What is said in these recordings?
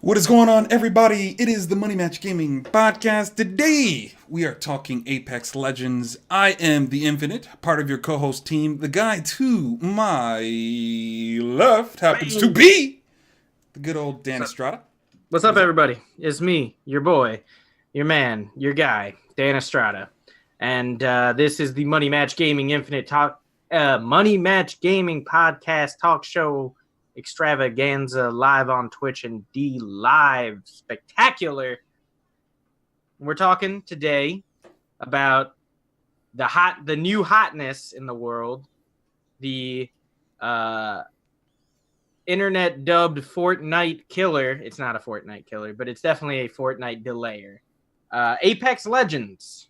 What is going on, everybody? It is the Money Match Gaming Podcast. Today, we are talking Apex Legends. I am the Infinite, part of your co-host team. The guy to my left happens to be the good old Dan Estrata. What's up, everybody? It's me, your boy, your man, your guy, Dan Estrata. And this is the Money Match Gaming Money Match Gaming Podcast talk show extravaganza live on Twitch and D Live spectacular. We're talking today about the new hotness in the world, the internet dubbed Fortnite killer. It's not a Fortnite killer, but it's definitely a Fortnite delayer. Apex Legends.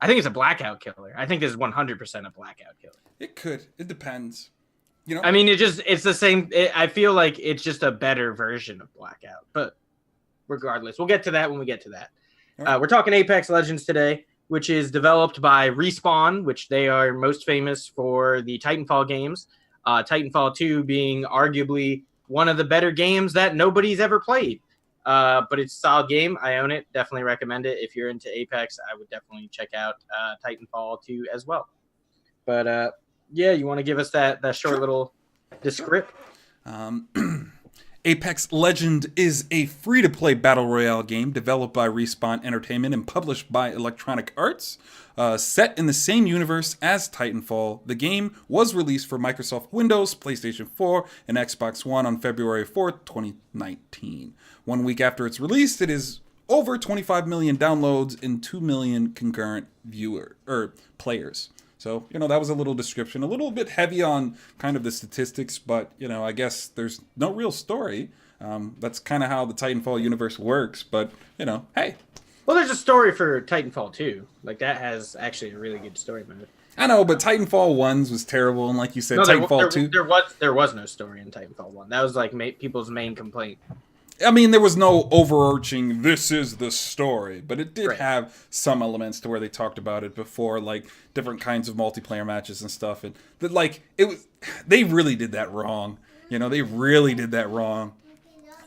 I think it's a blackout killer. I think this is 100% a blackout killer. It could. It depends. You know, I mean, it's the same. I feel like it's just a better version of Blackout. But regardless, we'll get to that when we get to that. Right. We're talking Apex Legends today, which is developed by Respawn, which they are most famous for the Titanfall games. Titanfall 2 being arguably one of the better games that nobody's ever played. But it's a solid game. I own it. Definitely recommend it. If you're into Apex, I would definitely check out Titanfall 2 as well. But yeah, you want to give us that short little descript? Apex Legend is a free-to-play battle royale game developed by Respawn Entertainment and published by Electronic Arts. Set in the same universe as Titanfall, the game was released for Microsoft Windows, PlayStation 4, and Xbox One on February 4th, 2019. 1 week after its release, it is over 25 million downloads and 2 million concurrent players. So, that was a little description, a little bit heavy on kind of the statistics, but, I guess there's no real story. That's kind of how the Titanfall universe works, but, hey. Well, there's a story for Titanfall 2. Like, that has actually a really good story mode. I know, but Titanfall 1 was terrible, and like you said, Titanfall 2... There was no story in Titanfall 1. That was, like, people's main complaint. I mean, there was no overarching, this is the story, but it did have some elements to where they talked about it before, like different kinds of multiplayer matches and stuff. And they really did that wrong. They really did that wrong.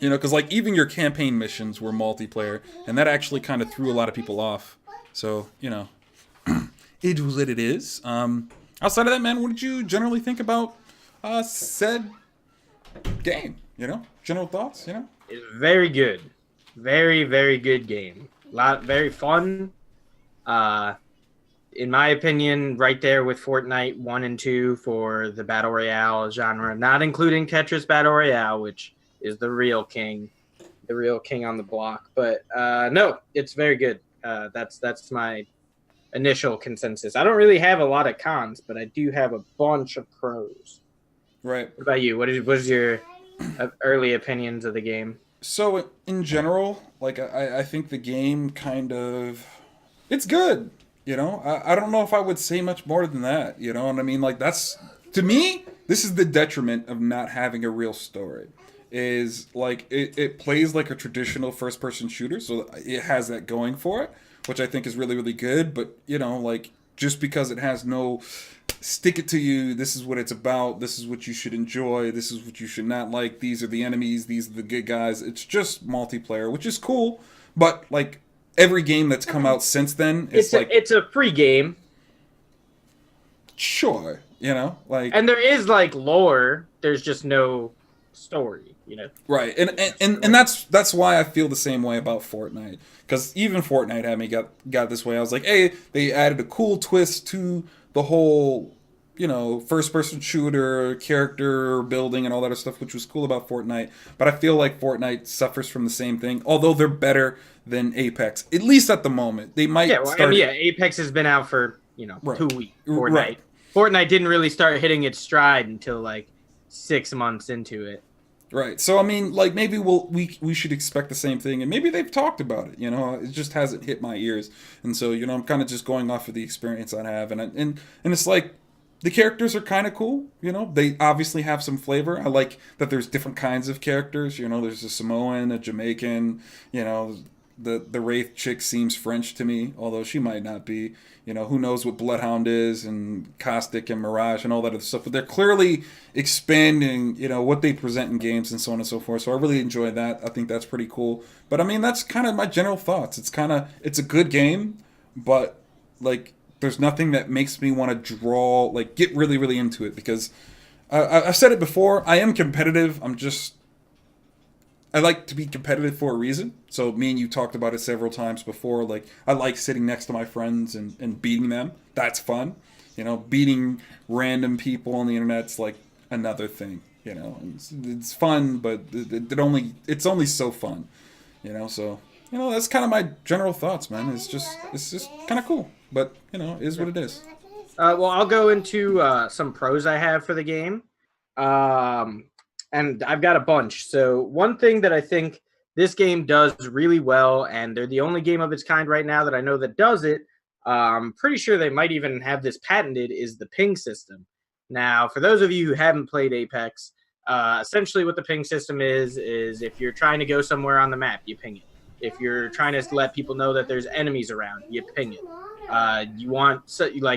Because like even your campaign missions were multiplayer, and that actually kind of threw a lot of people off. So, it was what it is. Outside of that, man, what did you generally think about said game? General thoughts, It's very good. Very, very good game. Very fun. In my opinion, right there with Fortnite 1 and 2 for the Battle Royale genre, not including Tetris Battle Royale, which is the real king on the block. But no, it's very good. That's my initial consensus. I don't really have a lot of cons, but I do have a bunch of pros. Right. What about you? What is your early opinions of the game? So in general, like I think the game it's good. I don't know if I would say much more than that. You know what I mean? Like that's, to me, this is the detriment of not having a real story. Is like it plays like a traditional first person shooter, so it has that going for it, which I think is really, really good. But like just because it has no stick it to you, this is what it's about, this is what you should enjoy, this is what you should not like, these are the enemies, these are the good guys. It's just multiplayer, which is cool, but like every game that's come out since then, it's a free game. Sure, and there is like lore, there's just no story, Right, and that's why I feel the same way about Fortnite, because even Fortnite had me got this way. I was like, hey, they added a cool twist to the whole, first-person shooter, character building, and all that other stuff, which was cool about Fortnite. But I feel like Fortnite suffers from the same thing, although they're better than Apex, at least at the moment. They might Apex has been out for, 2 weeks. Fortnite didn't really start hitting its stride until, like, 6 months into it. Right. So, I mean, like, maybe we should expect the same thing, and maybe they've talked about it, It just hasn't hit my ears. And so, I'm kind of just going off of the experience I have. And it's like, the characters are kind of cool, They obviously have some flavor. I like that there's different kinds of characters, There's a Samoan, a Jamaican, the Wraith chick seems French to me, although she might not be. Who knows what Bloodhound is and Caustic and Mirage and all that other stuff. But they're clearly expanding, what they present in games and so on and so forth. So I really enjoy that. I think that's pretty cool. But I mean, that's kind of my general thoughts. It's a good game, but like there's nothing that makes me want to get really, really into it because I've said it before. I am competitive. I like to be competitive for a reason. So me and you talked about it several times before. Like I like sitting next to my friends and beating them. That's fun. Beating random people on the internet's like another thing. It's fun, but it's only so fun. So that's kind of my general thoughts, man. It's just kind of cool, but is what it is. Well, I'll go into some pros I have for the game. And I've got a bunch. So one thing that I think this game does really well, and they're the only game of its kind right now that I know that does it, I'm pretty sure they might even have this patented, is the ping system. Now, for those of you who haven't played Apex, essentially what the ping system is if you're trying to go somewhere on the map, you ping it. If you're trying to let people know that there's enemies around, you ping it.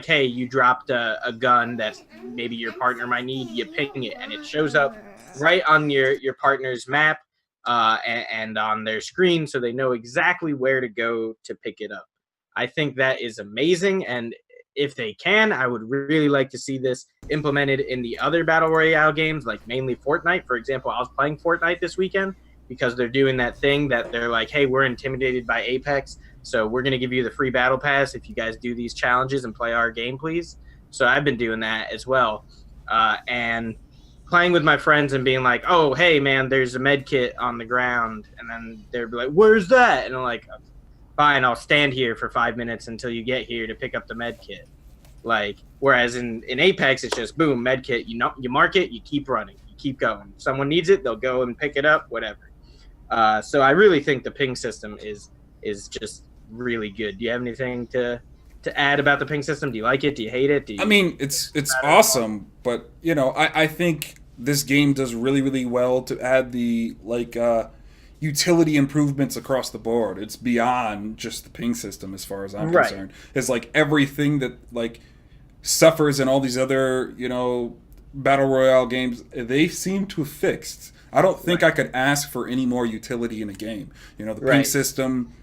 Hey, you dropped a gun that maybe your partner might need, you ping it, and it shows up right on your partner's map and on their screen, so they know exactly where to go to pick it up. I think that is amazing, and if they can, I would really like to see this implemented in the other Battle Royale games, like mainly Fortnite. For example, I was playing Fortnite this weekend because they're doing that thing that they're like, hey, we're intimidated by Apex, so we're going to give you the free battle pass if you guys do these challenges and play our game, please. So I've been doing that as well. And playing with my friends and being like, oh, hey, man, there's a med kit on the ground. And then they'd be like, where's that? And I'm like, fine, I'll stand here for 5 minutes until you get here to pick up the med kit. Like, whereas in Apex, it's just, boom, med kit. You mark it, you keep running, you keep going. If someone needs it, they'll go and pick it up, whatever. So I really think the ping system is just really good. Do you have anything to add about the ping system? Do you like it? Do you hate it? I mean, it's awesome, but I think this game does really, really well to add the utility improvements across the board. It's beyond just the ping system as far as I'm concerned. It's like everything that suffers in all these other battle royale games, they seem to have fixed. I don't think I could ask for any more utility in a game. The ping system,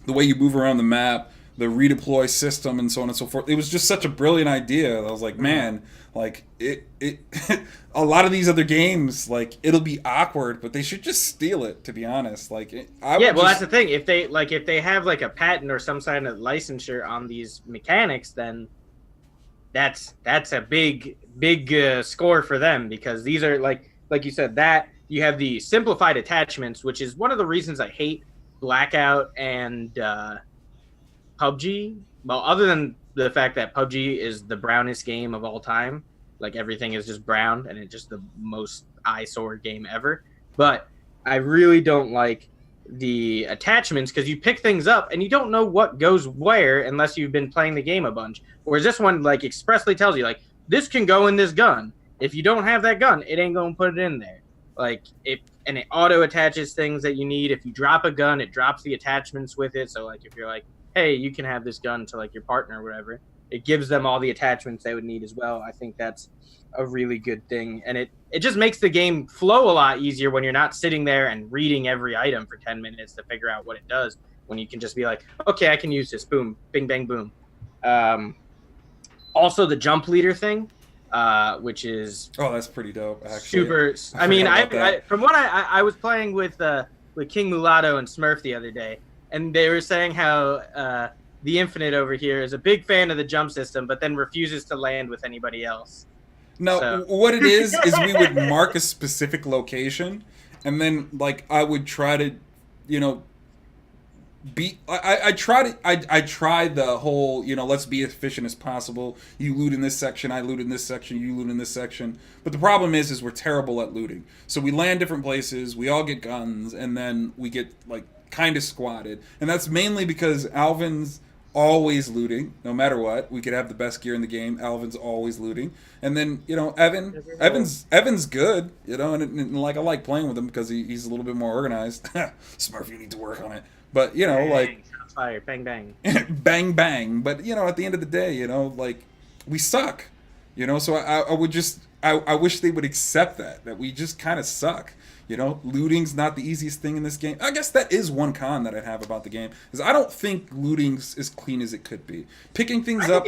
the way you move around the map, the redeploy system, and so on and so forth. It was just such a brilliant idea. I was like, man, it a lot of these other games, it'll be awkward, but they should just steal it, to be honest. That's the thing. If they have a patent or some kind of licensure on these mechanics, then that's a big score for them, because these are like you said, that you have the simplified attachments, which is one of the reasons I hate Blackout and PUBG. Well, other than the fact that PUBG is the brownest game of all time, everything is just brown and it's just the most eyesore game ever. But I really don't like the attachments, because you pick things up and you don't know what goes where unless you've been playing the game a bunch. Whereas this one expressly tells you this can go in this gun. If you don't have that gun, it ain't gonna put it in there. And it auto attaches things that you need. If you drop a gun, it drops the attachments with it. So if you're hey, you can have this gun to your partner or whatever, it gives them all the attachments they would need as well. I think that's a really good thing. And it just makes the game flow a lot easier when you're not sitting there and reading every item for 10 minutes to figure out what it does, when you can just be okay, I can use this. Boom, bing, bang, boom. Also, the jump leader thing, which is that's pretty dope, actually. Super. From what I was playing with King Mulatto and Smurf the other day, and they were saying how the Infinite over here is a big fan of the jump system, but then refuses to land with anybody else. No, what it is we would mark a specific location, and then I would try to, I try the whole, let's be as efficient as possible. You loot in this section, I loot in this section, you loot in this section. But the problem is we're terrible at looting. So we land different places, we all get guns, and then we get kind of squatted. And that's mainly because Alvin's always looting, no matter what. We could have the best gear in the game. Alvin's always looting, and then Evan's good, and like I like playing with him because he's a little bit more organized. Smurf, you need to work on it, but like Bang, shots fired, bang bang. bang bang. But at the end of the day, like we suck, So I would just I wish they would accept that we just kind of suck. Looting's not the easiest thing in this game. I guess that is one con that I have about the game is I don't think looting's as clean as it could be. Picking things up,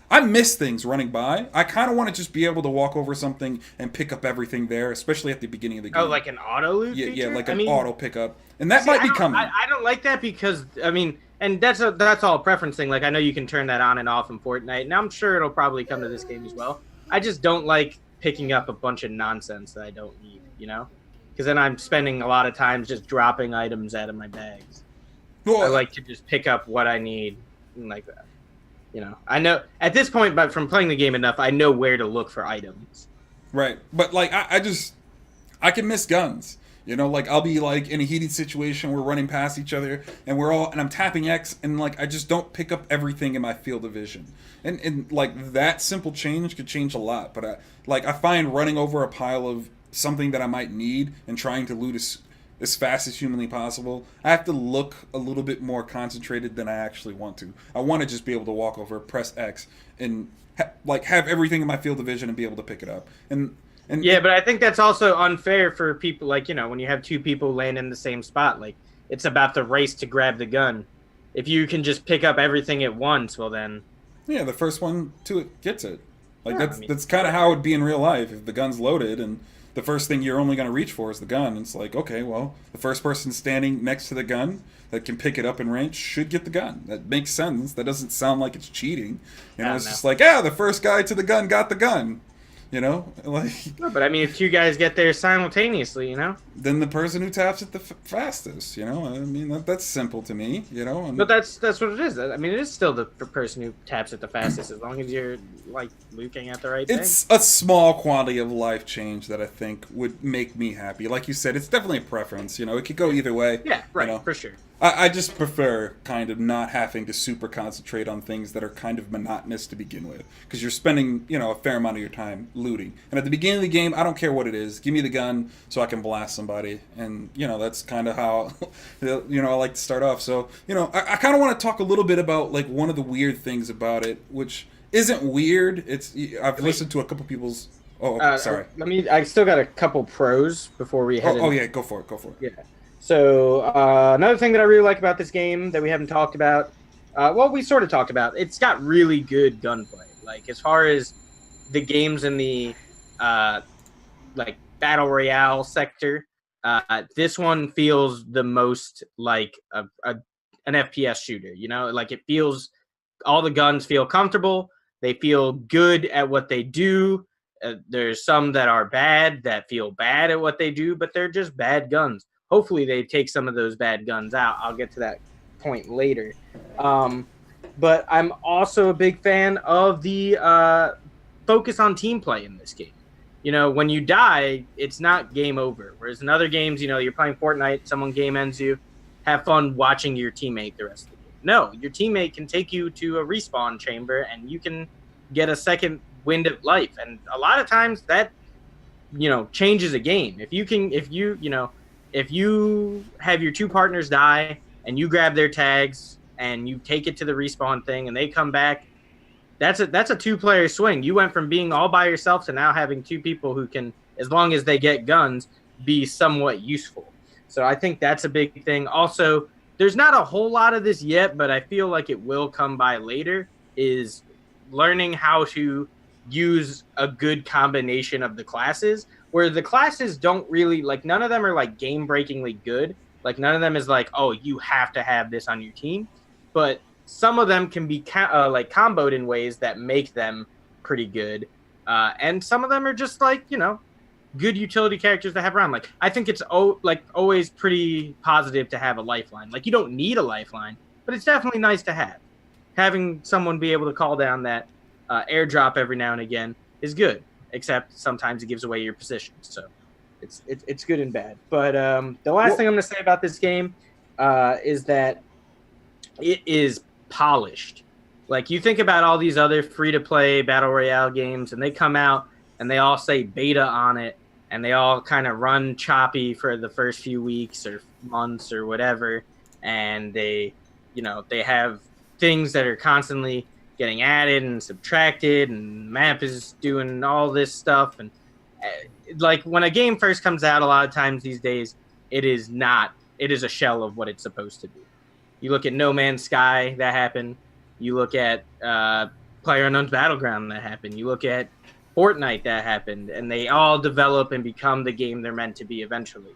I miss things running by. I kind of want to just be able to walk over something and pick up everything there, especially at the beginning of the game. Oh, like an auto loot feature? Yeah, like an auto pickup, and that might be coming. I don't like that because and that's all a preference thing. Like I know you can turn that on and off in Fortnite, and I'm sure it'll probably come to this game as well. I just don't like picking up a bunch of nonsense that I don't need, because then I'm spending a lot of time just dropping items out of my bags. Well, I like to just pick up what I need and like that. I know at this point, but from playing the game enough, I know where to look for items. Right, but like I can miss guns. Like I'll be like in a heated situation, we're running past each other, and I'm tapping X, and like I just don't pick up everything in my field of vision, and like that simple change could change a lot. But I find running over a pile of something that I might need and trying to loot as fast as humanly possible, I have to look a little bit more concentrated than I actually want to. I want to just be able to walk over, press X, and have everything in my field of vision and be able to pick it up. And yeah, but I think that's also unfair for people when you have two people land in the same spot. Like it's about the race to grab the gun. If you can just pick up everything at once, well then. Yeah, the first one to it gets it. Like that's kind of how it would be in real life if the gun's loaded and the first thing you're only going to reach for is the gun. It's like, okay, well, the first person standing next to the gun that can pick it up in range should get the gun. That makes sense. That doesn't sound like it's cheating. Just like, the first guy to the gun got the gun. Like. No, but I mean, if two guys get there simultaneously, then the person who taps it the fastest. I mean, that's simple to me. But that's what it is. I mean, it is still the person who taps it the fastest, as long as you're like looking at the right thing. It's a small quality of life change that I think would make me happy. Like you said, it's definitely a preference. It could go either way. Yeah, right, for sure. I just prefer kind of not having to super concentrate on things that are kind of monotonous to begin with, because you're spending a fair amount of your time looting. And at the beginning of the game, I don't care what it is. Give me the gun so I can blast somebody, and that's kind of how I like to start off. So I kind of want to talk a little bit about like one of the weird things about it, which isn't weird. I've listened to a couple people's. Oh, sorry. I still got a couple pros before we head. Oh yeah, go for it. Yeah. So another thing that I really like about this game that we haven't talked about, we sort of talked about, it's got really good gunplay. Like as far as the games in the like battle royale sector, this one feels the most like an FPS shooter. Like it feels, all the guns feel comfortable. They feel good at what they do. There's some that are bad that feel bad at what they do, but they're just bad guns. Hopefully they take some of those bad guns out. I'll get to that point later. But I'm also a big fan of the focus on team play in this game. When you die, it's not game over. Whereas in other games, you're playing Fortnite, someone game ends you, have fun watching your teammate the rest of the game. No, your teammate can take you to a respawn chamber and you can get a second wind of life. And a lot of times that, changes a game. If you have your two partners die and you grab their tags and you take it to the respawn thing and they come back, that's a two-player swing. You went from being all by yourself to now having two people who can, as long as they get guns, be somewhat useful. So I think that's a big thing. Also, there's not a whole lot of this yet, but I feel like it will come by later, is learning how to use a good combination of the classes, where the classes don't really, like, none of them are like game-breakingly good. Like, none of them is like, oh, you have to have this on your team. But some of them can be like comboed in ways that make them pretty good. And some of them are just like, good utility characters to have around. Like, I think it's always pretty positive to have a lifeline. Like, you don't need a lifeline, but it's definitely nice to have. Having someone be able to call down that airdrop every now and again is good, except sometimes it gives away your position. So it's good and bad. But the last thing I'm going to say about this game is that it is polished. Like you think about all these other free to play battle royale games, and they come out and they all say beta on it, and they all kind of run choppy for the first few weeks or months or whatever, and they have things that are constantly getting added and subtracted, and map is doing all this stuff, and like when a game first comes out, a lot of times these days it is not. It is a shell of what it's supposed to be. You look at No Man's Sky, that happened. You look at PlayerUnknown's Battleground, that happened. You look at Fortnite, that happened, and they all develop and become the game they're meant to be eventually.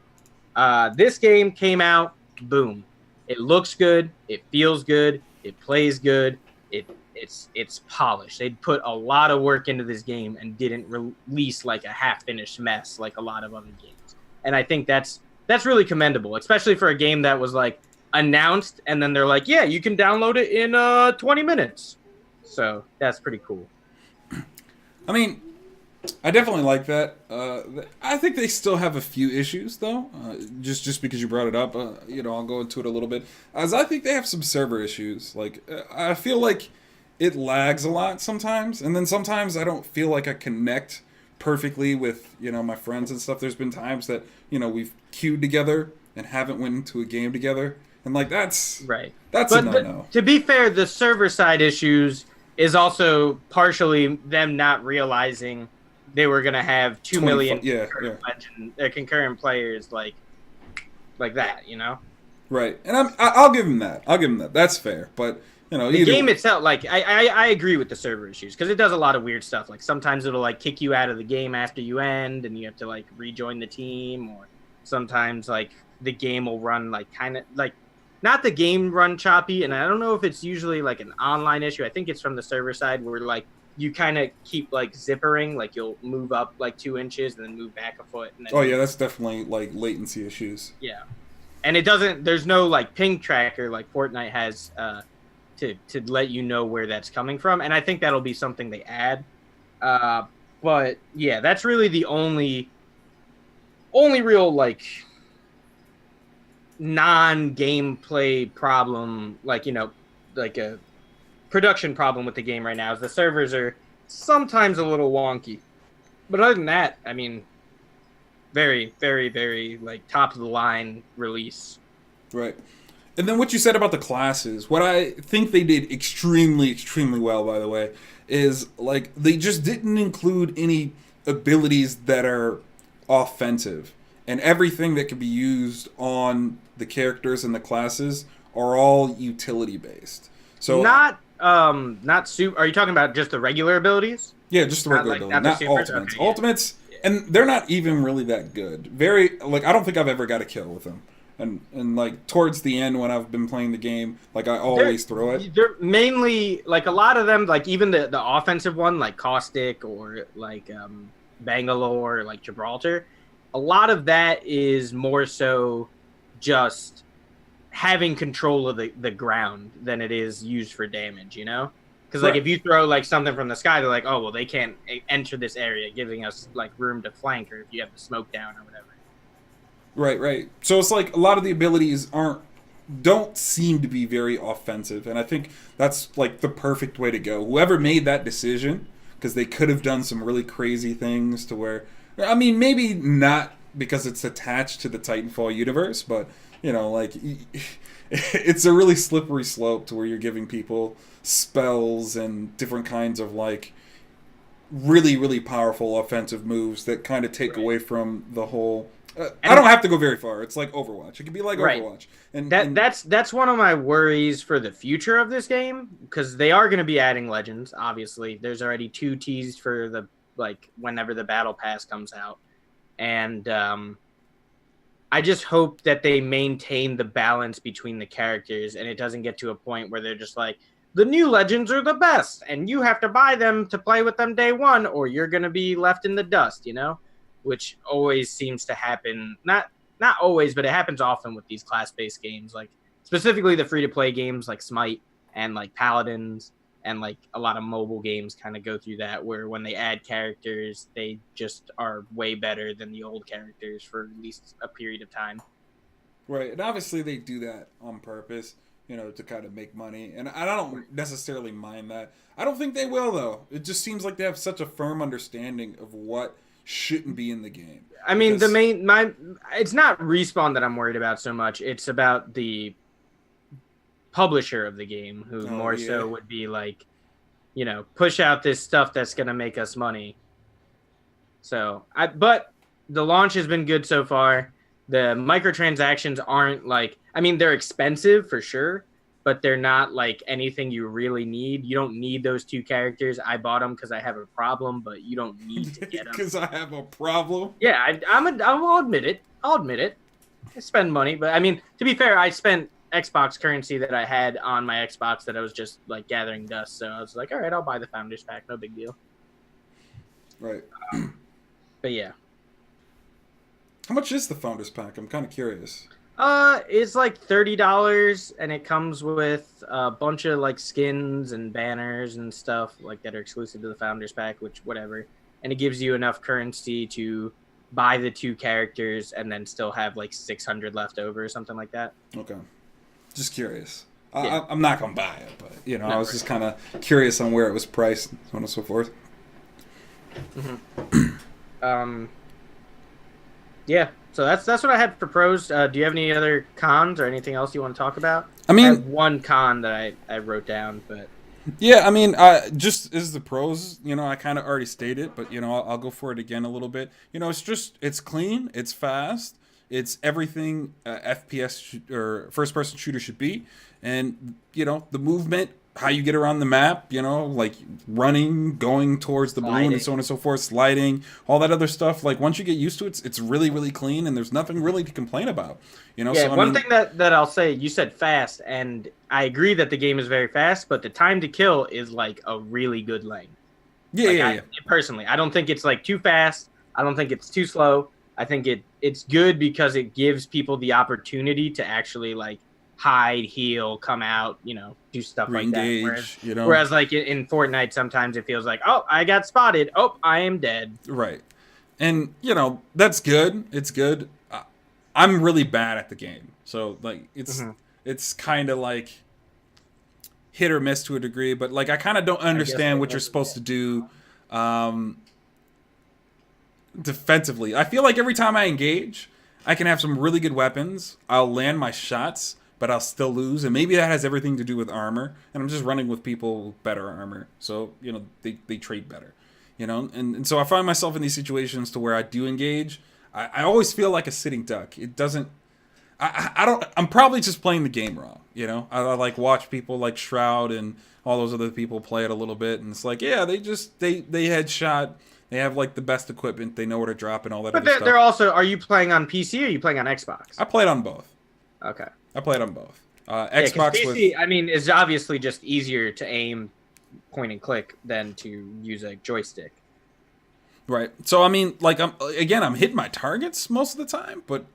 This game came out, boom. It looks good, it feels good, it plays good, it's polished. They put a lot of work into this game and didn't release like a half-finished mess like a lot of other games. And I think that's really commendable, especially for a game that was like announced and then they're like, yeah, you can download it in 20 minutes. So that's pretty cool. I mean, I definitely like that. I think they still have a few issues, though. Just because you brought it up, I'll go into it a little bit. As I think they have some server issues. Like, I feel like it lags a lot sometimes, and then sometimes I don't feel like I connect perfectly with my friends and stuff. There's been times that we've queued together and haven't went into a game together, and like that's right. That's a no-no. To be fair, the server side issues is also partially them not realizing they were going to have 2 million concurrent players like that, Right, and I'll give him that. That's fair, but the game itself, like I agree with the server issues because it does a lot of weird stuff. Like sometimes it'll like kick you out of the game after you end, and you have to like rejoin the team, or sometimes like the game will run like kind of like not the game run choppy, and I don't know if it's usually like an online issue. I think it's from the server side where like you kind of keep like zippering, like you'll move up like 2 inches and then move back a foot. And then that's definitely like latency issues. Yeah, and it doesn't. There's no like ping tracker like Fortnite has to let you know where that's coming from, and I think that'll be something they add. But yeah, that's really the only real like non-gameplay problem, like like a production problem with the game right now is the servers are sometimes a little wonky. But other than that, I mean, very, very, very like top of the line release. Right. And then what you said about the classes, what I think they did extremely, extremely well, by the way, is like they just didn't include any abilities that are offensive. And everything that can be used on the characters and the classes are all utility based. So not super. Are you talking about just the regular abilities? Yeah, just the regular abilities, not ultimates. Okay, ultimates, and they're not even really that good. Very like I don't think I've ever got a kill with them. And like towards the end when I've been playing the game, like I always throw it. They're mainly like a lot of them, like even the offensive one, like Caustic or like Bangalore, or like Gibraltar. A lot of that is more so just having control of the ground than it is used for damage, Because like if you throw like something from the sky, they're like, oh well, they can't enter this area, giving us like room to flank, or if you have the smoke down or whatever. Right. So it's like a lot of the abilities don't seem to be very offensive, and I think that's like the perfect way to go. Whoever made that decision, because they could have done some really crazy things to where, I mean, maybe not because it's attached to the Titanfall universe, but like it's a really slippery slope to where you're giving people spells and different kinds of like really, really powerful offensive moves that kind of take away from the whole. I don't have to go very far. It's like Overwatch. It could be like Overwatch, and that's one of my worries for the future of this game, because they are going to be adding legends. Obviously, there's already 2 teased for the like whenever the battle pass comes out, and I just hope that they maintain the balance between the characters, and it doesn't get to a point where they're just like, the new legends are the best, and you have to buy them to play with them day one, or you're going to be left in the dust, Which always seems to happen. Not always, but it happens often with these class-based games, like specifically the free-to-play games like Smite and like Paladins, and like a lot of mobile games kind of go through that, where when they add characters, they just are way better than the old characters for at least a period of time. Right, and obviously they do that on purpose. to kind of make money. And I don't necessarily mind that. I don't think they will, though. It just seems like they have such a firm understanding of what shouldn't be in the game. I mean, it's not Respawn that I'm worried about so much. It's about the publisher of the game, who more so would be like, push out this stuff that's going to make us money. So, but the launch has been good so far. The microtransactions aren't like, I mean, they're expensive for sure, but they're not like anything you really need. You don't need those 2 characters. I bought them because I have a problem, but you don't need to get them. Because I have a problem? Yeah, I'll admit it. I spend money, but I mean, to be fair, I spent Xbox currency that I had on my Xbox that I was just like gathering dust. So I was like, all right, I'll buy the Founders Pack. No big deal. Right. But yeah. How much is the Founders Pack? I'm kind of curious. It's like $30, and it comes with a bunch of like skins and banners and stuff like that are exclusive to the Founders Pack, which whatever. And it gives you enough currency to buy the 2 characters and then still have like 600 left over or something like that. Okay. Just curious. Yeah. I'm not going to buy it, but, I was just kind of curious on where it was priced, so on and so forth. Mm-hmm. Yeah, so that's what I had for pros. Do you have any other cons or anything else you want to talk about? I mean, I have one con that I wrote down, but yeah, I mean, just as the pros, I kind of already stated, but I'll go for it again a little bit. It's clean, it's fast, it's everything FPS or first person shooter should be, and the movement, how you get around the map, like running, going towards the balloon, and so on and so forth, sliding, all that other stuff. Like once you get used to it, it's really, really clean, and there's nothing really to complain about. Yeah, so, one thing that I'll say, you said fast, and I agree that the game is very fast, but the time to kill is like a really good length. Yeah. Personally, I don't think it's like too fast. I don't think it's too slow. I think it's good because it gives people the opportunity to actually like hide, heal, come out, do stuff re-engage, like that. Whereas like in Fortnite, sometimes it feels like, oh, I got spotted. Oh, I am dead. Right. And, that's good. It's good. I'm really bad at the game. So, like, it's kind of like hit or miss to a degree. But, like, I kind of don't understand what you're supposed to do defensively. I feel like every time I engage, I can have some really good weapons. I'll land my shots, but I'll still lose. And maybe that has everything to do with armor. And I'm just running with people with better armor. So, they trade better. And so I find myself in these situations to where I do engage. I always feel like a sitting duck. It doesn't... I'm probably just playing the game wrong, I like watch people like Shroud and all those other people play it a little bit. And it's like, yeah, they headshot. They have like the best equipment. They know where to drop and all that other stuff. But they're also... Are you playing on PC or are you playing on Xbox? I played on both. Okay. I played on both. Xbox PC, I mean, is obviously just easier to aim point and click than to use a joystick. Right. So, I mean, like, I'm hitting my targets most of the time, but,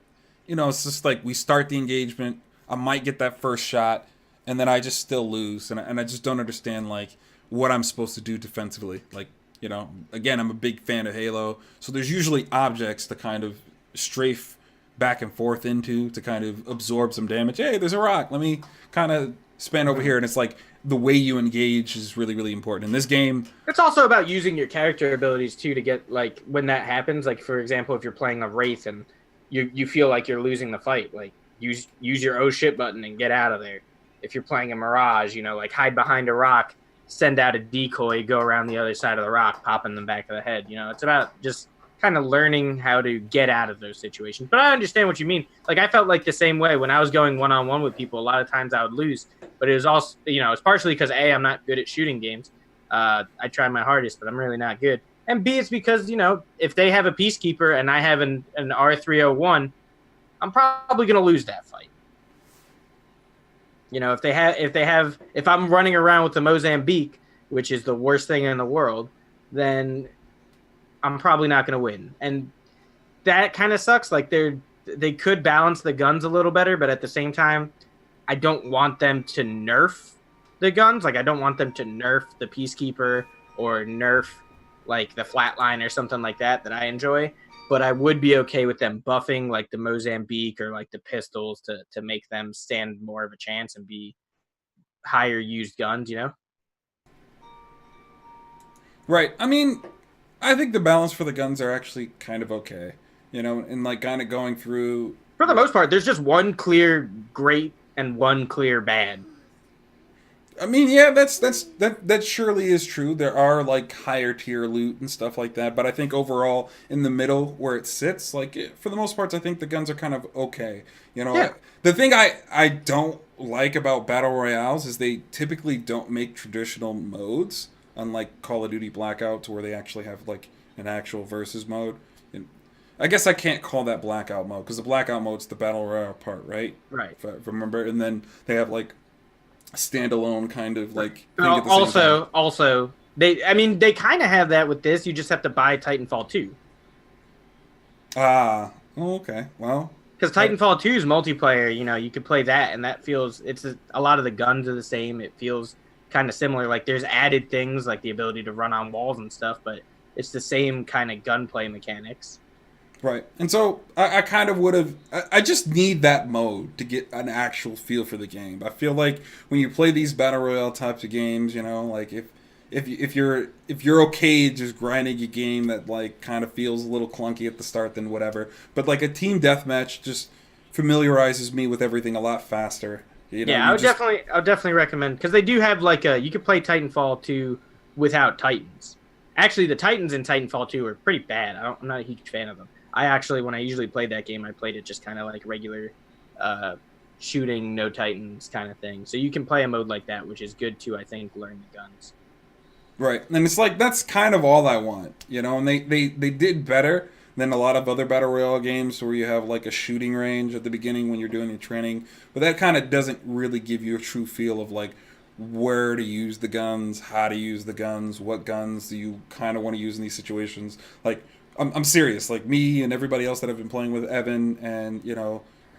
it's just like we start the engagement, I might get that first shot, and then I just still lose, and I just don't understand, like, what I'm supposed to do defensively. Like, again, I'm a big fan of Halo, so there's usually objects to kind of strafe back and forth into to kind of absorb some damage. Hey, there's a rock. Let me kind of span over here, and it's like the way you engage is really, really important in this game. It's also about using your character abilities too to get like when that happens. Like for example, if you're playing a Wraith and you feel like you're losing the fight, like use your oh shit button and get out of there. If you're playing a Mirage, like hide behind a rock, send out a decoy, go around the other side of the rock, pop in the back of the head. It's about just kind of learning how to get out of those situations. But I understand what you mean. Like I felt like the same way when I was going one-on-one with people. A lot of times I would lose, but it was also, it's partially because A, I'm not good at shooting games. I try my hardest, but I'm really not good. And B, it's because, if they have a Peacekeeper and I have an R301, I'm probably going to lose that fight. If I'm running around with the Mozambique, which is the worst thing in the world, then I'm probably not going to win. And that kind of sucks. Like they could balance the guns a little better, but at the same time, I don't want them to nerf the guns. Like I don't want them to nerf the Peacekeeper or nerf like the Flatline or something like that I enjoy. But I would be okay with them buffing like the Mozambique or like the pistols to make them stand more of a chance and be higher used guns, you know? Right. I mean, I think the balance for the guns are actually kind of okay. And like kind of going through. For the most part, there's just one clear great and one clear bad. I mean, yeah, that surely is true. There are like higher tier loot and stuff like that, but I think overall in the middle where it sits, for the most part, I think the guns are kind of okay. Yeah. The thing I don't like about battle royales is they typically don't make traditional modes, unlike Call of Duty Blackout, where they actually have like an actual versus mode. And I guess I can't call that Blackout mode because the Blackout mode's the battle royale part, right? Right. If I remember, and then they have like standalone kind of like thing at the same time. Also, they kind of have that with this. You just have to buy Titanfall 2. Okay. Well, because Titanfall 2's multiplayer, you could play that, and that feels a lot of the guns are the same. It feels kind of similar. Like there's added things like the ability to run on walls and stuff, but it's the same kind of gunplay mechanics. Right. And so I kind of would have. I just need that mode to get an actual feel for the game. I feel like when you play these battle royale types of games, like if you're okay just grinding a game that like kind of feels a little clunky at the start, then whatever. But like a team deathmatch just familiarizes me with everything a lot faster. Yeah, I would definitely recommend, because they do have like you could play Titanfall 2 without Titans. Actually, the Titans in Titanfall 2 are pretty bad. I'm not a huge fan of them. When I usually played that game, I played it just kind of like regular shooting, no Titans kind of thing. So you can play a mode like that, which is good to, I think, learn the guns. Right. And it's like, that's kind of all I want, and they did better than a lot of other Battle Royale games where you have like a shooting range at the beginning when you're doing your training. But that kind of doesn't really give you a true feel of like where to use the guns, how to use the guns, what guns do you kind of want to use in these situations. Like, I'm serious. Like me and everybody else that I've been playing with, Evan and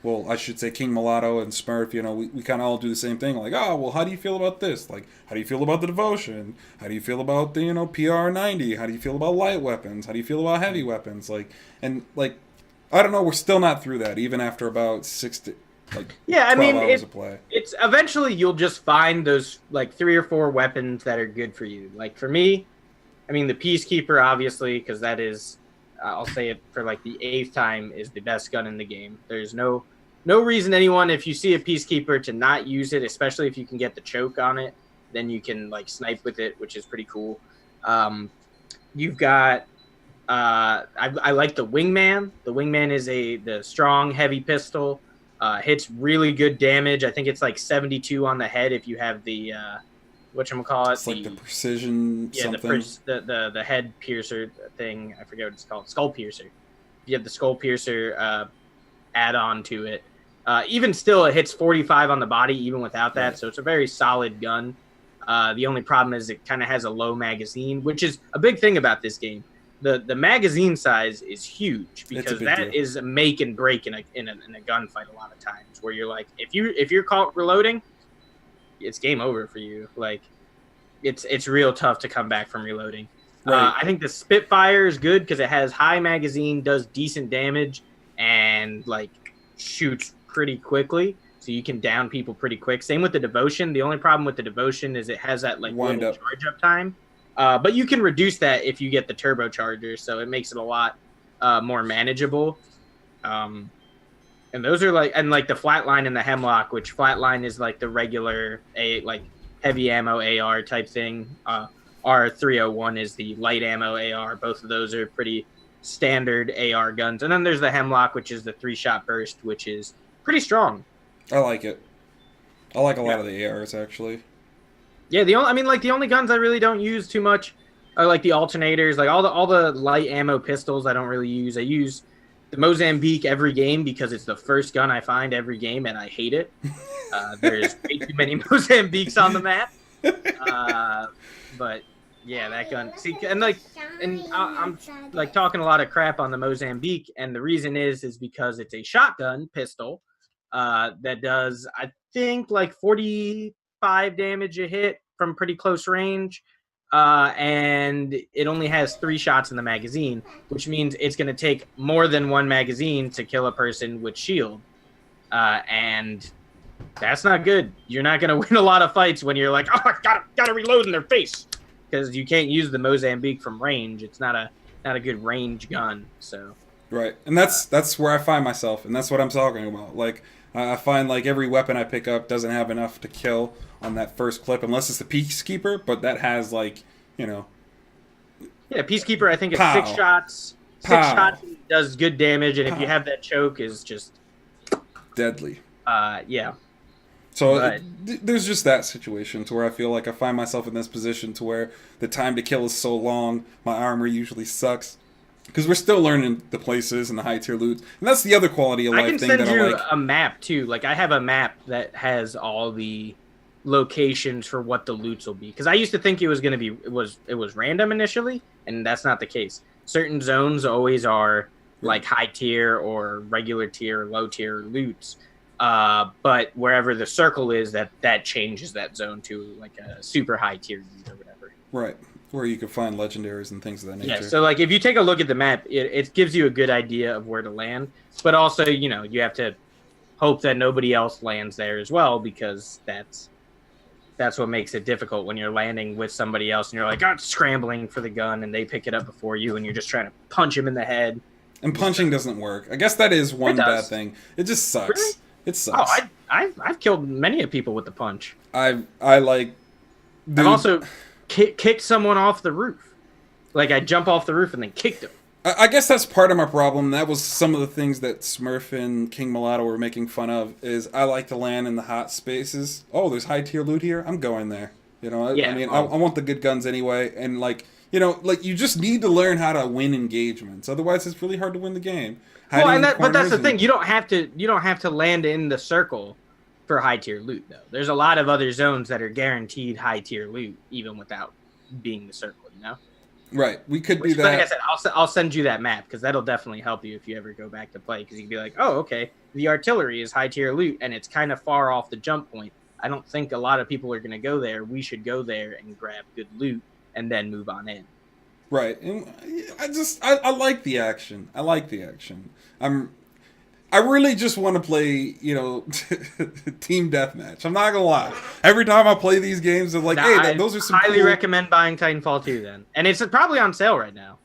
well, I should say King Mulatto and Smurf. We kind of all do the same thing. Like, oh, well, how do you feel about this? Like, how do you feel about the devotion? How do you feel about the PR-90? How do you feel about light weapons? How do you feel about heavy weapons? I don't know. We're still not through that, even after about 12 hours of play. It's eventually you'll just find those like 3 or 4 weapons that are good for you. Like for me, the Peacekeeper, obviously, because that is. I'll say it for like the 8th time, is the best gun in the game. There's no reason anyone, if you see a Peacekeeper, to not use it, especially if you can get the choke on it, then you can like snipe with it, which is pretty cool. You've got I like the Wingman. The Wingman is the strong heavy pistol. Hits really good damage. I think it's like 72 on the head if you have the whatchamacallit? It's like the precision something. The head piercer thing. I forget what it's called. Skull piercer. You have the skull piercer add-on to it. Even still, it hits 45 on the body even without that. Right. So it's a very solid gun. The only problem is it kind of has a low magazine, which is a big thing about this game. The magazine size is huge because that is a make and break in a gunfight a lot of times. Where you're like, if you're caught reloading, it's game over for you. Like, it's real tough to come back from reloading. Right. I think the Spitfire is good because it has high magazine, does decent damage, and like shoots pretty quickly, so you can down people pretty quick. Same with the Devotion. The only problem with the Devotion is it has that like little charge up time, but you can reduce that if you get the turbocharger, so it makes it a lot more manageable. And those are like the Flatline and the Hemlock, which Flatline is like the regular heavy ammo AR type thing. R301 is the light ammo AR. Both of those are pretty standard AR guns. And then there's the Hemlock, which is the 3-shot burst, which is pretty strong. I like it. I like a lot of the ARs actually. Yeah, the only guns I really don't use too much are like the alternators, like all the light ammo pistols I don't really use. I use the Mozambique every game because it's the first gun I find every game, and I hate it. There's way too many Mozambiques on the map. But yeah, that gun. See, and I'm like talking a lot of crap on the Mozambique, and the reason is because it's a shotgun pistol that does, I think, like 45 damage a hit from pretty close range. And it only has 3 shots in the magazine, which means it's going to take more than 1 magazine to kill a person with shield. And That's not good. You're not going to win a lot of fights when you're like, oh, I gotta reload in their face, because you can't use the Mozambique from range. It's not a good range gun. So Right, and that's where I find myself, and that's what I'm talking about. Like, I find like every weapon I pick up doesn't have enough to kill on that first clip, unless it's the Peacekeeper, but that has like, you know, yeah, Peacekeeper. I think it's pow, 6 shots. pow, 6 shots does good damage, and if you pow, have that choke, is just deadly. yeah. So But there's just that situation to where I feel like I find myself in this position to where the time to kill is so long, my armor usually sucks. Because we're still learning the places and the high tier loot, and that's the other quality of I life can thing send that I you like. a map too. Like I have a map that has all the locations for what the loots will be. Because I used to think it was going to be it was random initially, and that's not the case. Certain zones always are like high tier or regular tier, low tier loots. But wherever the circle is, that changes that zone to like a super high tier loot or whatever. Right, where you can find legendaries and things of that nature. Yeah, so like if you take a look at the map, it gives you a good idea of where to land. But also, you know, you have to hope that nobody else lands there as well, because that's what makes it difficult when you're landing with somebody else and you're like, scrambling for the gun, and they pick it up before you, and you're just trying to punch him in the head. And punching doesn't work. I guess that is one It bad does. thing. It just sucks. Really? It sucks. Oh, I've killed many of people with the punch. I like. Dude, I've also kicked someone off the roof. Like I jump off the roof and then kicked him. I guess that's part of my problem. That was some of the things that Smurf and King Mulatto were making fun of. Is I like to land in the hot spaces. Oh, there's high tier loot here. I'm going there. You know, Yeah, I mean, I want the good guns anyway, and like. You know, like you just need to learn how to win engagements. Otherwise, it's really hard to win the game. Well, but that's the thing. You don't have to land in the circle for high tier loot though. There's a lot of other zones that are guaranteed high tier loot even without being the circle. You know. Right. We could do Which, that. like I said, I'll send you that map because that'll definitely help you if you ever go back to play, because you can be like, oh, okay, the artillery is high tier loot and it's kind of far off the jump point. I don't think a lot of people are going to go there. We should go there and grab good loot and then move on in. Right, and I like the action. I like the action. I really just want to play, you know, team deathmatch. I'm not gonna lie. Every time I play these games, they're like, hey, those are some. Highly cool... recommend buying Titanfall 2 then, and it's probably on sale right now.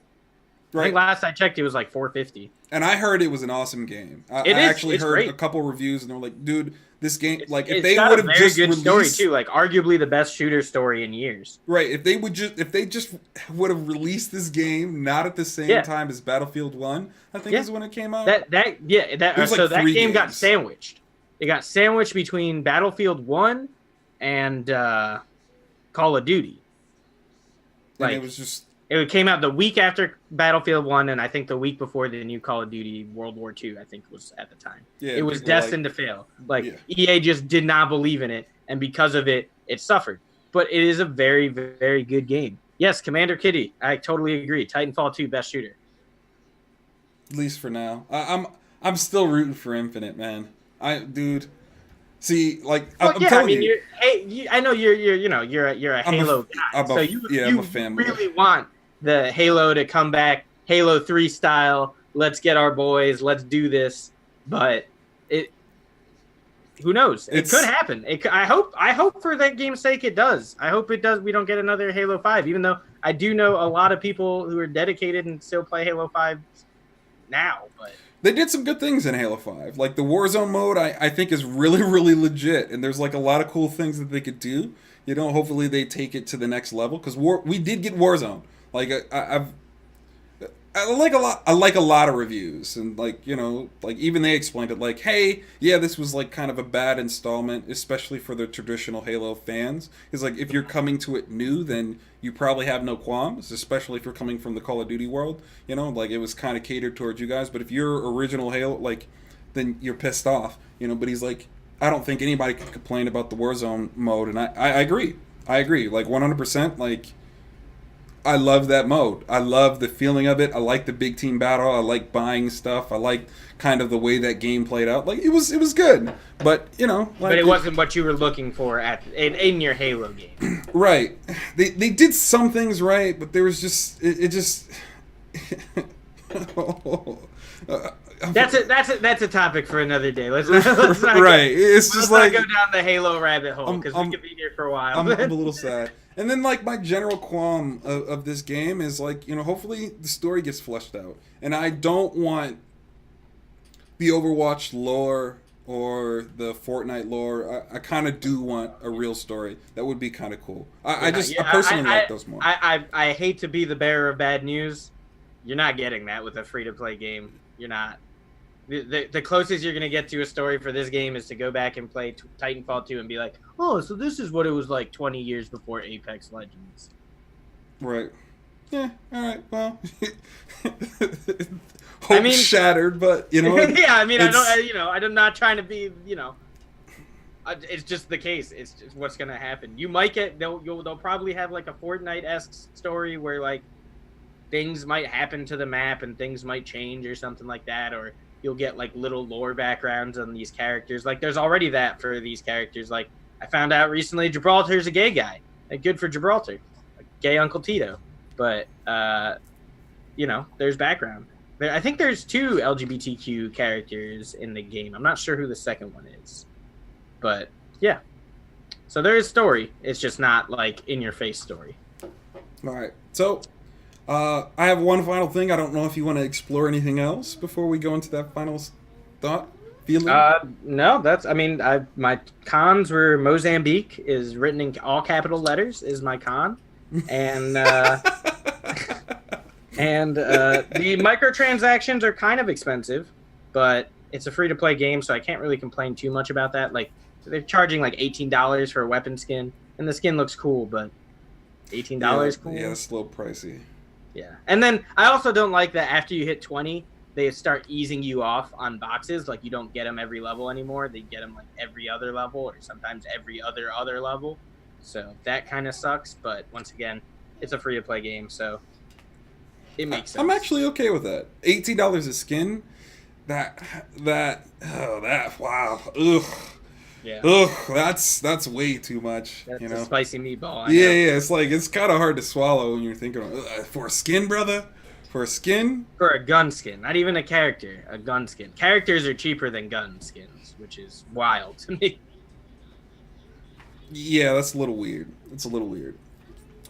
Right. I think last I checked, it was like $4.50. And I heard it was an awesome game. I actually heard a couple reviews, and they were like, dude, this game, like, if they would have just released... story too, like arguably the best shooter story in years. Right. If they just would have released this game not at the same time as Battlefield 1, I think is when it came out. That game got sandwiched. It got sandwiched between Battlefield 1 and Call of Duty. Like, and it was just... It came out the week after Battlefield 1, and I think the week before the new Call of Duty World War II, I think was at the time. Yeah, it was destined to fail. Like, EA just did not believe in it, and because of it, it suffered. But it is a very, very good game. Yes, Commander Kitty, I totally agree. Titanfall 2, best shooter. At least for now. I'm still rooting for Infinite, man. Dude... See, like I'm telling you, I know you're a Halo guy, so you really want the Halo to come back, Halo 3 style. Let's get our boys, let's do this. But who knows? It could happen. I hope for that game's sake it does. I hope it does. We don't get another Halo 5, even though I do know a lot of people who are dedicated and still play Halo 5 now, but. They did some good things in Halo 5. Like, the Warzone mode, I think is really, really legit. And there's, like, a lot of cool things that they could do. You know, hopefully they take it to the next level. Because we did get Warzone. Like, I like a lot of reviews. And, like, you know, like, even they explained it. Like, hey, yeah, this was, like, kind of a bad installment, especially for the traditional Halo fans. It's like, if you're coming to it new, then you probably have no qualms, especially if you're coming from the Call of Duty world. You know, like, it was kind of catered towards you guys. But if you're original Halo, like, then you're pissed off. You know, but he's like, I don't think anybody could complain about the Warzone mode. And I agree. I agree. Like, 100%, like... I love that mode. I love the feeling of it. I like the big team battle. I like buying stuff. I like kind of the way that game played out. Like, it was good, but you know. Like, but it wasn't what you were looking for in your Halo game. Right. They did some things right, but there was just it just. That's a topic for another day. Let's not right. It's just let's like not go down the Halo rabbit hole because we could be here for a while. I'm a little sad. And then like my general qualm of this game is like, you know, hopefully the story gets fleshed out. And I don't want the Overwatch lore or the Fortnite lore. I kind of do want a real story. That would be kind of cool. I personally like those more. I hate to be the bearer of bad news. You're not getting that with a free-to-play game. You're not. The closest you're going to get to a story for this game is to go back and play Titanfall 2 and be like, oh, so this is what it was like 20 years before Apex Legends. Right. Yeah, all right, well. Hope shattered, but, you know. Yeah, I mean, I'm not trying to be, it's just the case. It's just what's going to happen. You might get, they'll probably have like a Fortnite-esque story where like things might happen to the map and things might change or something like that, or you'll get like little lore backgrounds on these characters. Like there's already that for these characters. Like I found out recently Gibraltar's a gay guy. Like, good for Gibraltar. Like, gay Uncle Tito. But there's background. I think there's 2 LGBTQ characters in the game. I'm not sure who the second one is. But yeah. So there is story. It's just not like in your face story. All right. So I have one final thing. I don't know if you want to explore anything else before we go into that final thought. Feeling? No, my cons were Mozambique is written in all capital letters is my con, and the microtransactions are kind of expensive, but it's a free to play game, so I can't really complain too much about that. Like they're charging like $18 for a weapon skin, and the skin looks cool, but $18 cool. Yeah, it's a little pricey. Yeah, and then I also don't like that after you hit 20, they start easing you off on boxes. Like you don't get them every level anymore. They get them like every other level, or sometimes every other level. So that kind of sucks. But once again, it's a free to play game, so it makes sense. I'm actually okay with that. $18 a skin. Wow. Ugh. Yeah. Ugh, that's way too much. That's a spicy meatball. Yeah, it's like it's kind of hard to swallow when you're thinking for a skin, brother. For a skin? For a gun skin, not even a character, a gun skin. Characters are cheaper than gun skins, which is wild to me. Yeah, that's a little weird. It's a little weird.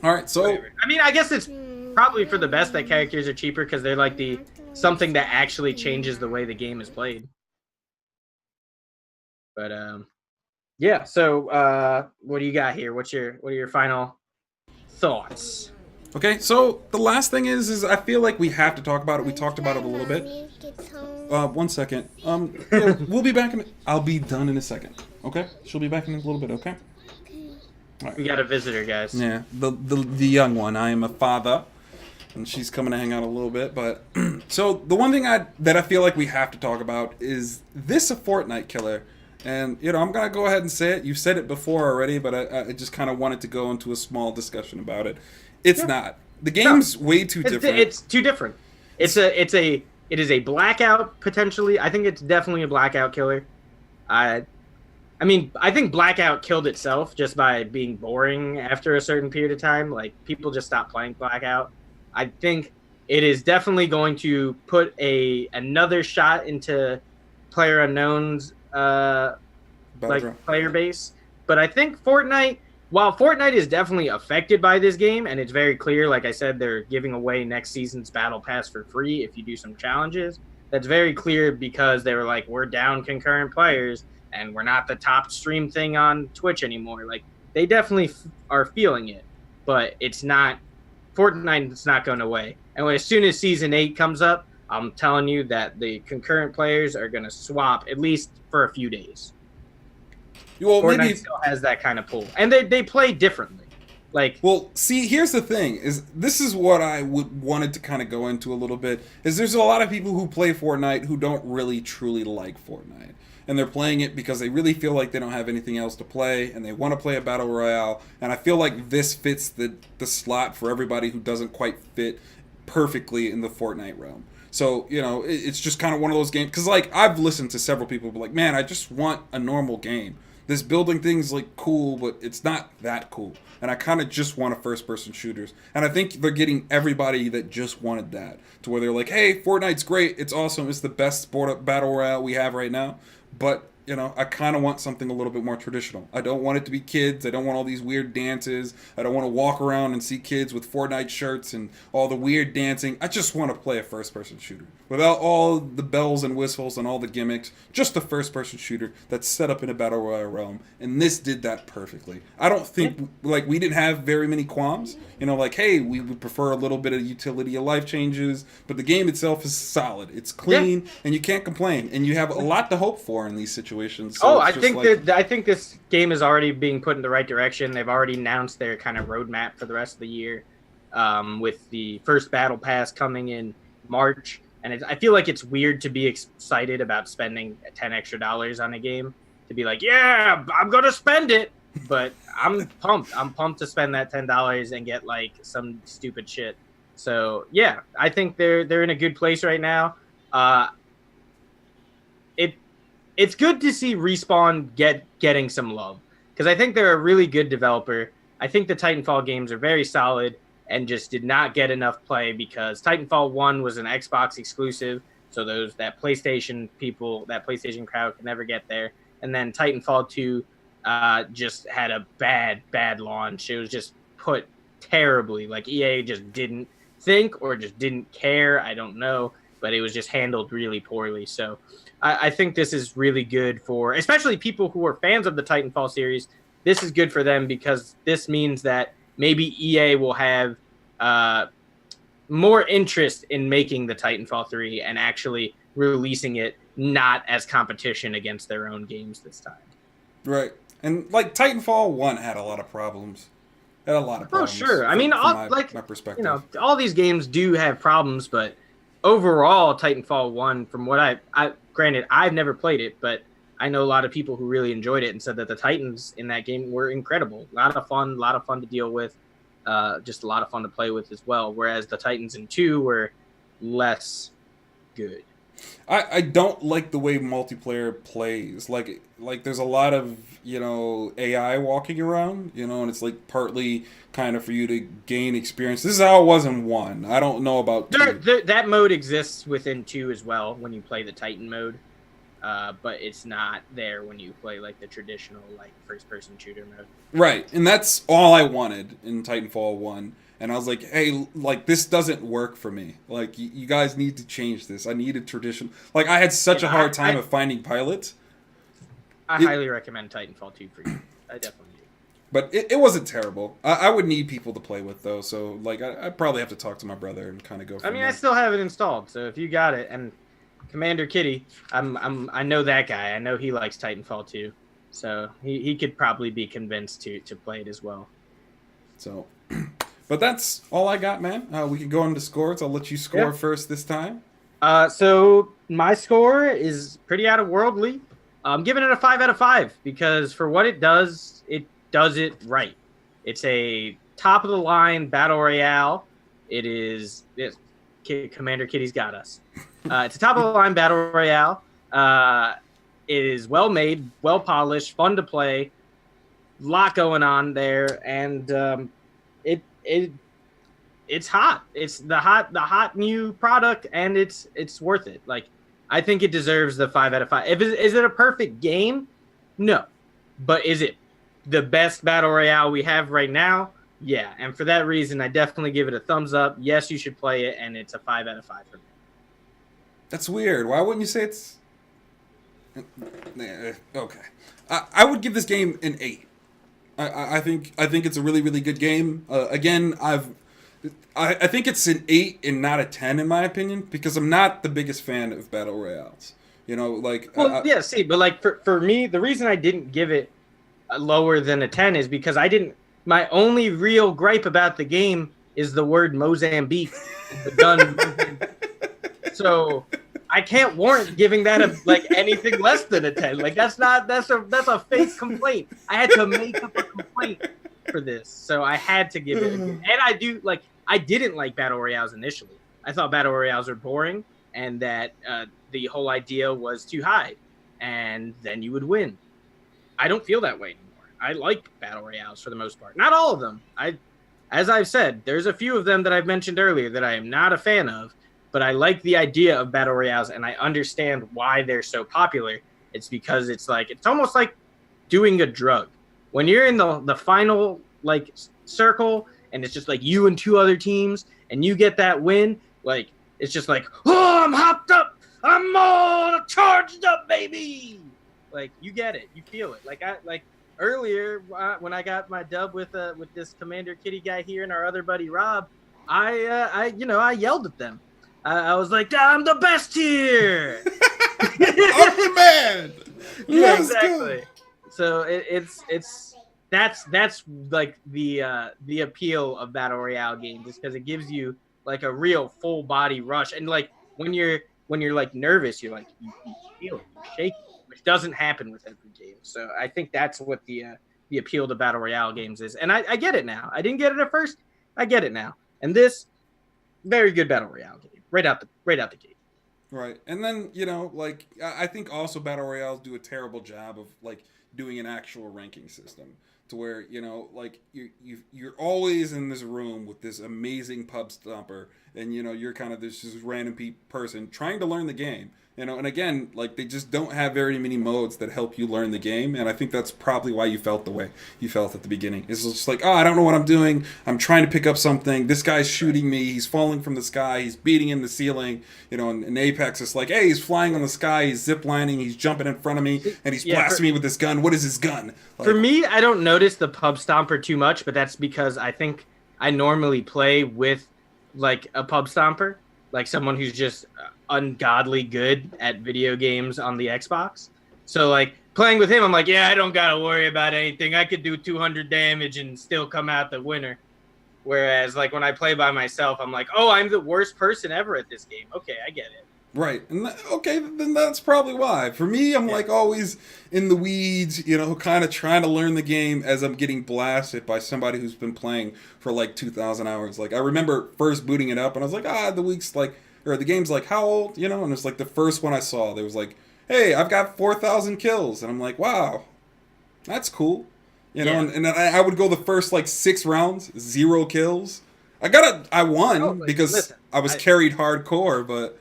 All right, so I mean, I guess it's probably for the best that characters are cheaper because they're like something that actually changes the way the game is played. But yeah. So what do you got here? What are your final thoughts? Okay, so the last thing is I feel like we have to talk about it. We talked about it a little bit. 1 second. Yeah, we'll be back I'll be done in a second. Okay, she'll be back in a little bit. Okay. All right. We got a visitor, guys. Yeah, the young one. I am a father, and she's coming to hang out a little bit. But so the one thing that I feel like we have to talk about is this a Fortnite killer. And, I'm going to go ahead and say it. You said it before already, but I just kind of wanted to go into a small discussion about it. It's not. The game's way too different. It's too different. It is a blackout, potentially. I think it's definitely a blackout killer. I think Blackout killed itself just by being boring after a certain period of time. Like, people just stopped playing Blackout. I think it is definitely going to put another shot into PlayerUnknown's player base. But I think Fortnite, while Fortnite is definitely affected by this game, and it's very clear, like I said, they're giving away next season's Battle Pass for free if you do some challenges. That's very clear because they were like, we're down concurrent players, and we're not the top stream thing on Twitch anymore. Like, they definitely are feeling it, but it's not, Fortnite's not going away. And as soon as Season 8 comes up, I'm telling you that the concurrent players are going to swap, at least for a few days. Well, Fortnite maybe still has that kind of pull. And they play differently. Like, well, see, here's the thing: this is what I wanted to kind of go into a little bit. Is there's a lot of people who play Fortnite who don't really truly like Fortnite, and they're playing it because they really feel like they don't have anything else to play, and they want to play a battle royale. And I feel like this fits the slot for everybody who doesn't quite fit perfectly in the Fortnite realm. So, it's just kind of one of those games. Because, like, I've listened to several people be like, man, I just want a normal game. This building thing's like cool, but it's not that cool. And I kind of just want a first-person shooters. And I think they're getting everybody that just wanted that to where they're like, hey, Fortnite's great, it's awesome, it's the best sport battle royale we have right now, but I kind of want something a little bit more traditional. I don't want it to be kids. I don't want all these weird dances. I don't want to walk around and see kids with Fortnite shirts and all the weird dancing. I just want to play a first-person shooter without all the bells and whistles and all the gimmicks. Just a first-person shooter that's set up in a battle royale realm, and this did that perfectly. I don't think we didn't have very many qualms. Like, hey, we would prefer a little bit of utility of life changes, but the game itself is solid. It's clean, and you can't complain, and you have a lot to hope for in these situations. So I think this game is already being put in the right direction. They've already announced their kind of roadmap for the rest of the year, with the first battle pass coming in March. And I feel like it's weird to be excited about spending $10 extra on a game, to be like, yeah, I'm gonna spend it. But I'm pumped. I'm pumped to spend that $10 and get like some stupid shit. So yeah, I think they're in a good place right now. It's good to see Respawn getting some love, because I think they're a really good developer. I think the Titanfall games are very solid and just did not get enough play because Titanfall 1 was an Xbox exclusive, so that PlayStation crowd could never get there. And then Titanfall 2 just had a bad launch. It was just put terribly. Like, EA just didn't think or just didn't care. I don't know, but it was just handled really poorly. So I think this is really good for especially people who are fans of the Titanfall series. This is good for them because this means that maybe EA will have more interest in making the Titanfall 3 and actually releasing it not as competition against their own games this time. Right. And like Titanfall 1 had a lot of problems. Oh, sure. I mean, my perspective. All these games do have problems, but overall, Titanfall 1, from what I granted, I've never played it, but I know a lot of people who really enjoyed it and said that the Titans in that game were incredible. A lot of fun to deal with, just a lot of fun to play with as well, whereas the Titans in 2 were less good. I don't like the way multiplayer plays. Like there's a lot of, AI walking around, and it's like partly kind of for you to gain experience. This is how it was in 1. I don't know about 2. That mode exists within 2 as well when you play the Titan mode, but it's not there when you play like the traditional like first-person shooter mode. Right, and that's all I wanted in Titanfall 1. And I was like, hey, like, this doesn't work for me. Like, you guys need to change this. I need a tradition. Like, I had such a hard time of finding pilots. I highly recommend Titanfall 2 for you. I definitely do. But it wasn't terrible. I would need people to play with, though. So, like, I'd probably have to talk to my brother and kind of go from there. I still have it installed. So if you got it, and Commander Kitty, I know that guy. I know he likes Titanfall 2. So he could probably be convinced to play it as well. So... But that's all I got, man. We can go into scores. I'll let you score first this time. So my score is pretty out of worldly. I'm giving it a 5 out of 5 because for what it does it right. It's a top of the line battle royale. Commander Kitty's got us. It's a top of the line battle royale. It is well made, well polished, fun to play. A lot going on there, and it's hot. It's the hot new product, and it's worth it. Like, I think it deserves the 5 out of 5. Is it a perfect game? No, but is it the best battle royale we have right now? Yeah, and for that reason, I definitely give it a thumbs up. Yes, you should play it, and it's a 5 out of 5 for me. That's weird. Why wouldn't you say it's okay? I would give this game an 8. I think it's a really, really good game. Again, I think it's an 8 and not a 10 in my opinion, because I'm not the biggest fan of battle royales. But like for me, the reason I didn't give it lower than a 10 is because my only real gripe about the game is the word Mozambique, the gun. So I can't warrant giving that anything less than a 10. Like that's a fake complaint. I had to make up a complaint for this, so I had to give it. And I didn't like battle royales initially. I thought battle royales are boring, and that the whole idea was to hide, and then you would win. I don't feel that way anymore. I like battle royales for the most part. Not all of them. As I've said, there's a few of them that I've mentioned earlier that I am not a fan of, but I like the idea of battle royales, and I understand why they're so popular. It's because it's almost like doing a drug. When you're in the final like circle, and it's just like you and two other teams, and you get that win, like it's just like, oh, I'm hopped up, I'm all charged up, baby. Like you get it, you feel it. Like earlier when I got my dub with this Commander Kitty guy here and our other buddy Rob, I yelled at them. I was like, I'm the best here. I'm the man. Yeah, exactly. Go. So that's like the appeal of battle royale games, is because it gives you like a real full body rush, and like when you're like nervous, you're like you feel it, you're shaking, which doesn't happen with every game. So I think that's what the appeal to battle royale games is, and I get it now. I didn't get it at first. I get it now, and this very good battle royale game right out the gate. Right, and then like I think also battle royales do a terrible job of like doing an actual ranking system to where like you're always in this room with this amazing pub stomper, and you're kind of this random person trying to learn the game. And again, like they just don't have very many modes that help you learn the game, and I think that's probably why you felt the way you felt at the beginning. It's just like, I don't know what I'm doing. I'm trying to pick up something. This guy's shooting me. He's falling from the sky. He's beating in the ceiling. And Apex is like, hey, he's flying on the sky. He's ziplining. He's jumping in front of me, and he's blasting me with this gun. What is his gun? Like, for me, I don't notice the pub stomper too much, but that's because I think I normally play with like a pub stomper, like someone who's just ungodly good at video games on the Xbox. So like playing with him, I'm like, I don't gotta worry about anything. I could do 200 damage and still come out the winner. Whereas like when I play by myself, I'm like, I'm the worst person ever at this game. Okay, I get it. Right. And then that's probably why. For me, I'm like always in the weeds, kind of trying to learn the game as I'm getting blasted by somebody who's been playing for like 2,000 hours. Like I remember first booting it up and I was like, the game's like, how old? And it's like the first one I saw, there was like, hey, I've got 4,000 kills. And I'm like, wow, that's cool. And I would go the first like 6 rounds, 0 kills. I won because I was carried hardcore, but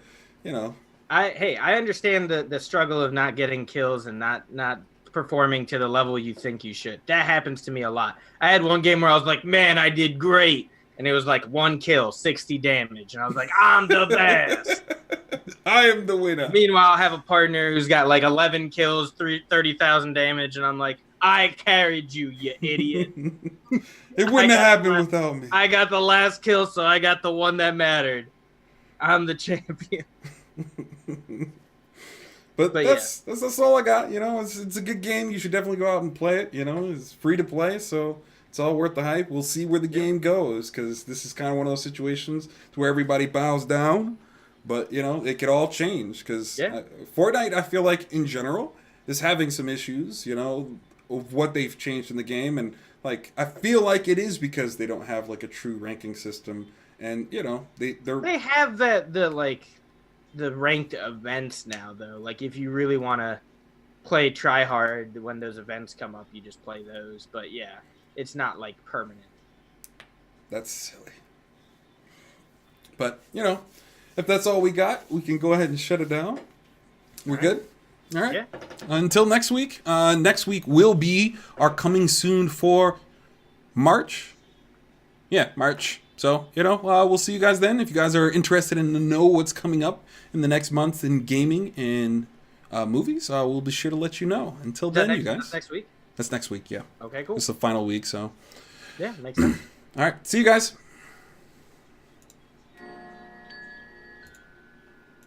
I understand the struggle of not getting kills and not performing to the level you think you should. That happens to me a lot. I had one game where I was like, man, I did great. And it was like 1 kill, 60 damage. And I was like, I'm the best. I am the winner. Meanwhile, I have a partner who's got like 11 kills, 30,000 damage. And I'm like, I carried you, you idiot. It wouldn't have happened without me. I got the last kill, so I got the one that mattered. I'm the champion. But that's all I got. It's a good game. You should definitely go out and play it. It's free to play, so it's all worth the hype. We'll see where the game goes, because this is kind of one of those situations to where everybody bows down. But it could all change, because Fortnite, I feel like in general is having some issues. Of what they've changed in the game, and like I feel like it is because they don't have like a true ranking system, and they have the ranked events now, though. Like if you really want to play try hard, when those events come up, you just play those. But it's not like permanent. That's silly. But if that's all we got, we can go ahead and shut it down. We're good. All right. Yeah. Until next week. Next week will be our coming soon for March. Yeah, March. So, we'll see you guys then. If you guys are interested in to know what's coming up in the next month in gaming and movies, we'll be sure to let you know. Until then, you guys. That's next week? That's next week, yeah. Okay, cool. It's the final week, so. Yeah, makes sense. All right. See you guys.